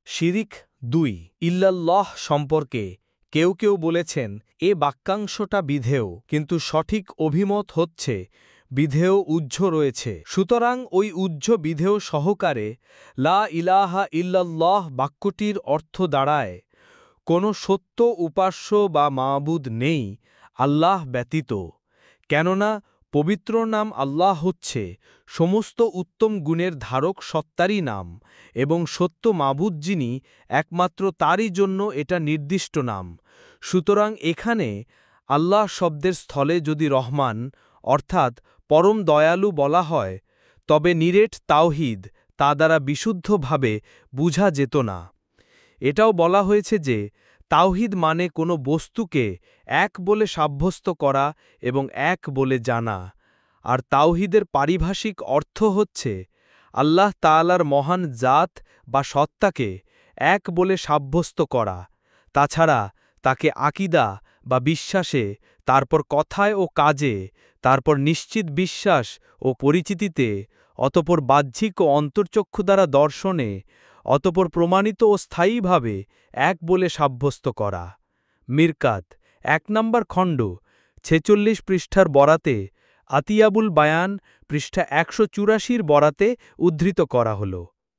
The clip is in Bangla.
শিরিক ২ ইল্লাল্লাহ সম্পর্কে কেউ কেউ বলেছেন এ বাক্যাংশটা বিধেয়, কিন্তু সঠিক অভিমত হচ্ছে বিধেয় উহ্য রয়েছে। সুতরাং ওই উহ্য বিধেয় সহকারে লা ইলাহা ইল্লাল্লাহ বাক্যটির অর্থ দাঁড়ায় কোনো সত্য উপাস্য বা মাবুদ নেই আল্লাহ ব্যতীত। কেননা পবিত্র নাম আল্লাহ হচ্ছে সমস্ত উত্তম গুণের ধারক সত্তারই নাম, এবং সত্য মাবুদ যিনি একমাত্র তারই জন্য এটা নির্দিষ্ট নাম। সুতরাং এখানে আল্লাহ শব্দের স্থলে যদি রহমান অর্থাৎ পরম দয়ালু বলা হয়, তবে নিরেট তাওহীদ তা দ্বারা বিশুদ্ধভাবে বুঝা যেত না। এটাও বলা হয়েছে যে তাওহীদ মানে কোনো বস্তুকে এক বলে সাব্যস্ত করা এবং এক বলে জানা, আর তাওহীদের পারিভাষিক অর্থ হচ্ছে আল্লাহ তাআলার মহান জাত বা সত্তাকে এক বলে সাব্যস্ত করা, তাছাড়া তাকে আকীদা বা বিশ্বাসে, তারপর কথায় ও কাজে, তারপর নিশ্চিত বিশ্বাস ও পরিচিতিতে, অতপর বাহ্যিক ও অন্তর্চক্ষু দ্বারা দর্শনে, অতপর প্রমাণিত ও স্থায়ীভাবে এক বলে সাব্যস্ত করা। মিরকাত ১ নম্বর খণ্ড ৪৬ পৃষ্ঠার বরাতে আতিয়াবুল বায়ান পৃষ্ঠা ১৮৪ বরাতে উদ্ধৃত করা হল।